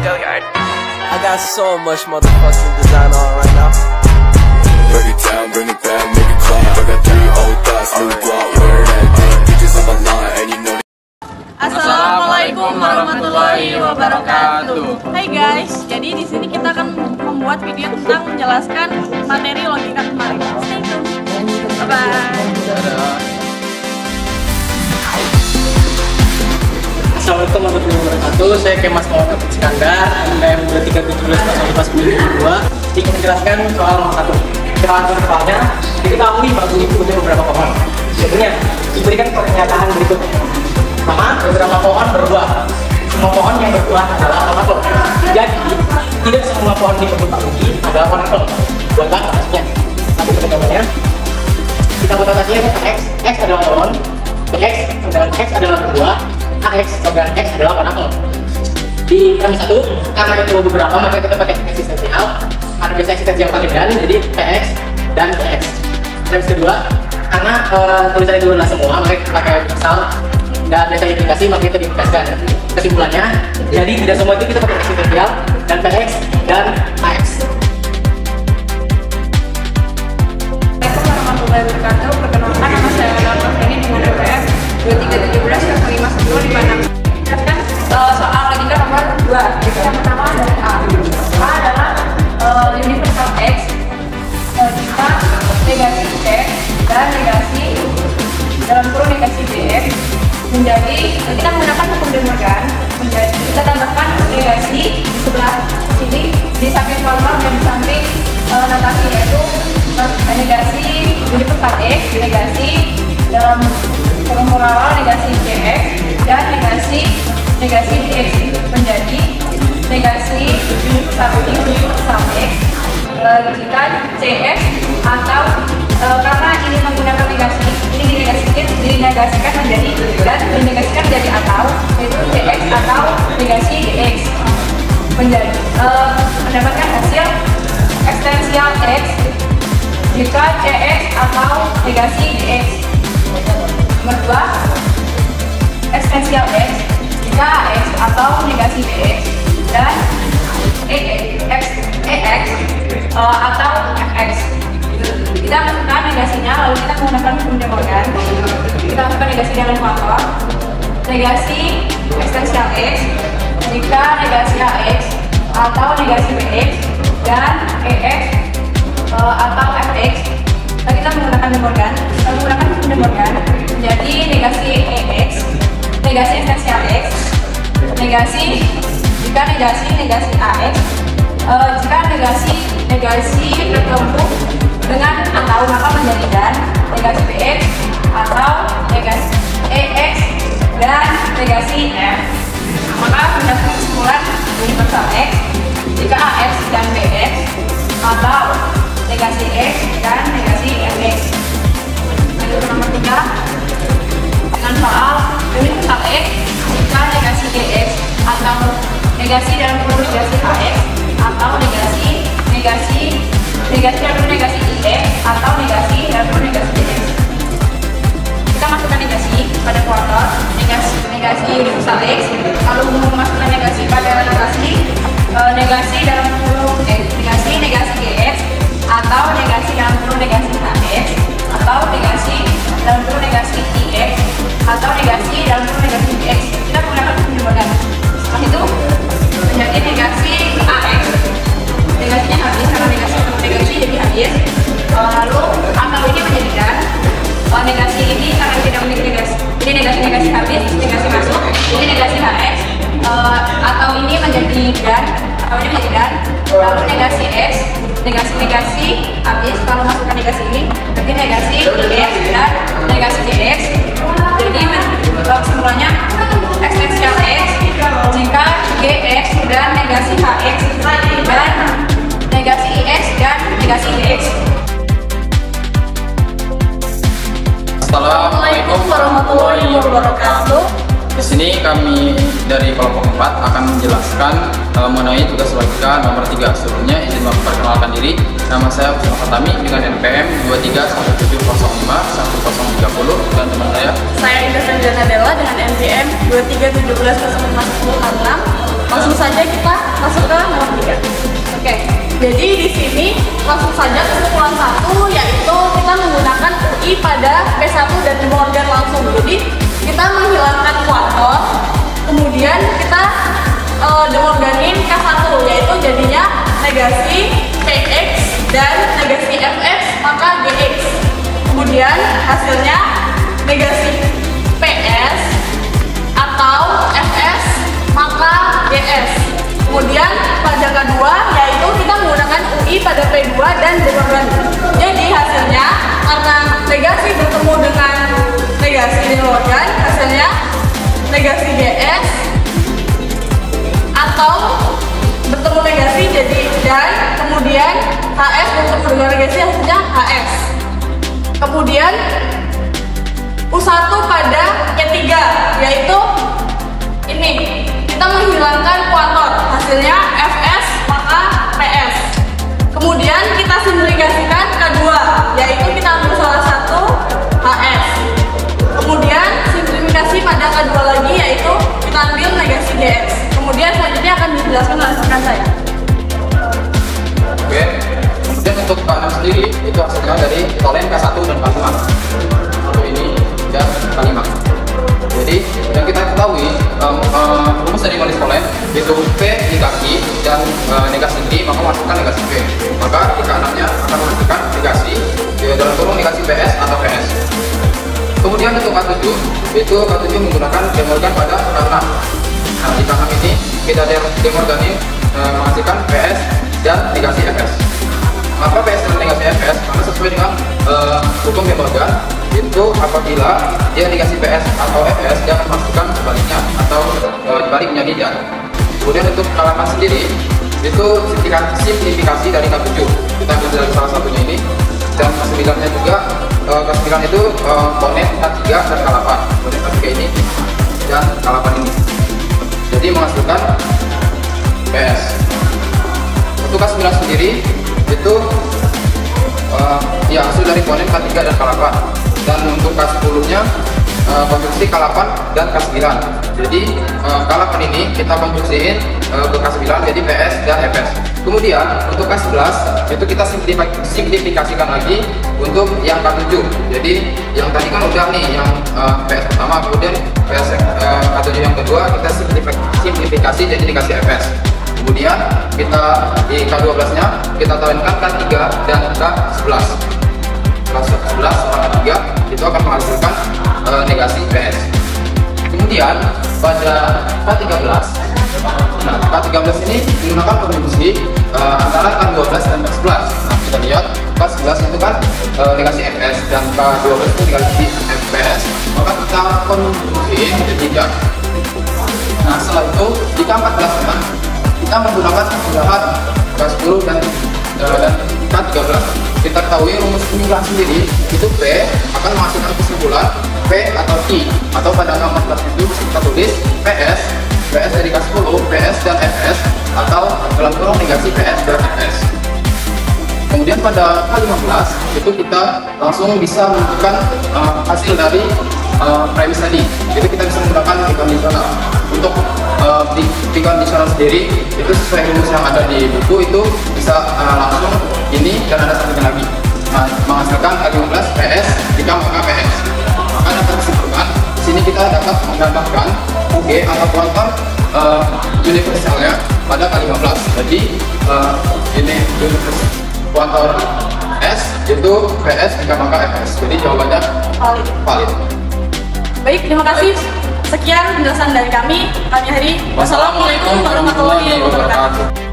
I got so much motherfucking design on right now. Break it down, bring it back, make it clap. I got 3 old thoughts, new block, where that thing. Bitches on my line, and you know. Assalamualaikum warahmatullahi wabarakatuh. Hai guys, jadi di sini kita akan membuat video tentang menjelaskan materi logika kemarin. Stay tune. Bye bye. Assalamualaikum warahmatullahi wabarakatuh. Saya Kemas Muhammad Iskandar, NPM 23170552. Ingin menjelaskan soal nomor 1. Soalnya diketahui batu itu punya beberapa pohon. Sebenarnya diberikan pernyataan berikutnya. Pertama, beberapa pohon berbuah. Semua pohon yang berbuah adalah apel. Jadi tidak semua pohon di kebun Pak Luki adalah pohon apel. Buat apa maksudnya? Nanti perkembangannya kita buat atasnya X. X adalah pohon, X dan X adalah berbuah. AX dan X adalah pohon apel. Di premis 1, karena itu beberapa maka kita pakai eksistensial. Karena biasa eksistensial pakai dan, jadi PX dan PX. Premis kedua, karena tulisan itu adalah semua maka kita pakai universal. Dan biasa indikasi maka kita diindikasikan. Kesimpulannya, jadi tidak semua itu kita pakai eksistensial dan PX dan AX. Assalamualaikum warahmatullahi wabarakatuh. Perkenalkan, nama saya Ronald ini dengan NPM 2317055256. Jelaskan soal logika nomor 2. Yang pertama adalah A. A adalah universal X jika negasi X dan negasi dalam kurung negasi DX menjadi, kita menggunakan hukum De Morgan, menjadi kita tambahkan negasi di sebelah sini di samping formal dan di samping notasi, yaitu negasi universal X, negasi dalam kurung moral negasi CX dan negasi DX menjadi negasi universal X jika CX atau karena ini menggunakan negasi, ini dinegasikan menjadi dan dinegasikan menjadi atau, yaitu CX atau negasi DX menjadi mendapatkan hasil ekstensial X jika CX atau negasi DX. Nomor 2, ekstensial X jika AX atau negasi DX dan EX atau FX. Kita masukkan negasinya, lalu kita menggunakan hukum De Morgan. Kita masukkan negasi dalam faktor. Negasi ekstensial X jika negasi AX atau negasi BX dan EX atau FX. Kita menggunakan De Morgan, menggunakan hukum De Morgan. Jadi negasi EX, negasi ekstensial X, negasi jika negasi AX, jika negasi bertemu dengan atau maka menjadi dan, negasi BX atau negasi EX dan negasi F, maka mendapat kesimpulan universal X jika AX dan BX atau negasi X dan negasi FX. Lanjut nomor 3 dengan soal universal X jika negasi DX atau negasi dalam kurung negasi AX atau negasi dalam negasi IX atau negasi dalam kurung negasi DX. Kita masukkan negasi pada kuartal negasi universal X, lalu memasukkan negasi pada negasi dalam kurung negasi DX atau negasi dalam kurung negasi AX atau negasi dalam kurung negasi IX atau negasi dalam kurung negasi DX. Kita menggunakan hukum De Morgan. Setelah itu menjadi negasi AX, negasinya habis karena negasi jadi habis. Lalu atau ini menjadi dan, negasi ini karena tidak memiliki negasi, ini negasi habis, negasi masuk, ini negasi HX, atau ini menjadi dan, atau ini menjadi dan. Lalu negasi X, negasi habis, kalau masukkan negasi ini berarti negasi DX dan negasi DX. Jadi kesimpulannya ekstensial X jika GX dan negasi HX dan negasi IX dan negasi DX. Assalamualaikum warahmatullahi wabarakatuh. Di sini kami dari kelompok 4 akan menjelaskan mengenai tugas logika nomor 3. Sebelumnya izin memperkenalkan diri. Nama saya Mustafa Fatami dengan NPM 2317051030 dan teman saya Indah Sanjana Della dengan NPM 2317051046. Langsung saja kita masuk ke nomor 3. Oke, jadi di sini langsung saja kesimpulan 1, yaitu kita menggunakan UI pada P1 dan De Morgan langsung. Jadi kita menghilangkan kuartor, kemudian kita De Morganin K1, yaitu jadinya negasi PX dan negasi FX maka GX. Kemudian hasilnya negasi PS atau FS maka GS. Kemudian pada K2 yaitu kita menggunakan UI pada P2 dan De Morgan. Jadi hasilnya karena negasi bertemu dengan negasi De Morgan, hasilnya negasi GS atau bertemu negasi jadi dan kemudian HS bertemu dengan negasi hasilnya HS. Kemudian U1 pada P3 yaitu ini kita menghilangkan kuartor, hasilnya FS maka PS. Kemudian kita simplifikasikan K2 yaitu kita ambil salah satu HS. Kemudian simplifikasi pada K2 lagi yaitu kita ambil negasi GX. Kemudian selanjutnya akan dijelaskan oleh rekan saya. Oke, kemudian untuk K6 sendiri itu hasilnya dari polen K1 dan K5. Untuk ini dan K5. Jadi yang kita ketahui rumus dari manis polen itu P dikaki dan negasi D maka masukkan negasi P. Maka di K6-nya akan menghasilkan negasi dalam kurung negasi PS atau PS. Kemudian untuk K7 itu K7 menggunakan De Morgan pada K6. Nah di K6 ini kita De Morganin menghasilkan PS dan negasi FS. Maka PS dan negasi FS karena sesuai dengan hukum De Morgan itu apabila dia negasi PS atau FS dia akan masukkan sebaliknya atau dibaliknya tidak. Kemudian untuk K8 sendiri itu simplifikasi dari K7 kita ambil dari salah satunya ini, dan K9-nya juga K9 itu ponen K3 dan K8, kemudian K3 ini dan K8 ini, jadi menghasilkan PS. Untuk K9 sendiri itu ya hasil dari ponen K3 dan K8, dan untuk K10-nya konstruksi K8 dan K9. Jadi K8 ini kita konstruksiin ke K9 jadi PS dan FS. Kemudian untuk K11 itu kita simplifikasikan lagi untuk yang K7. Jadi yang tadi kan udah nih yang PS pertama, kemudian PS K7 yang kedua kita simplifikasi jadi dikasih FS. Kemudian kita di K12-nya kita tawarkan K3 dan K11. K11 sama K3 itu akan menghasilkan negasi PS. Kemudian pada K13, nah K13 ini menggunakan konjungsi antara K12 dan K11. Nah kita lihat K11 itu kan negasi FS dan K12 itu negasi FPS, maka kita konjungsi jadi 3. Nah setelah itu di K14 kita menggunakan kemudahan K10 dan K13. Kita ketahui rumus penyusunan sendiri itu P akan menghasilkan kesimpulan P atau T, atau pada K14 itu kita tulis PS dari K10, PS dan FS, atau dalam kurung negasi PS dan FS. Kemudian pada K15 itu kita langsung bisa menentukan hasil dari premis tadi. Jadi kita bisa menggunakan bikondisional. Untuk bikondisional sendiri itu sesuai rumus yang ada di buku itu bisa langsung ini dan ada satunya lagi. Nah, menghasilkan K15 PS jika maka PS. Maka dapat disimpulkan di sini kita dapat menggambarkan UG atau kuartor universalnya pada K15. Jadi ini kuartor S itu PS jika maka FS. Jadi jawabannya valid. Baik, terima kasih. Sekian penjelasan dari kami. Kami akhiri. Wassalamualaikum warahmatullahi wabarakatuh.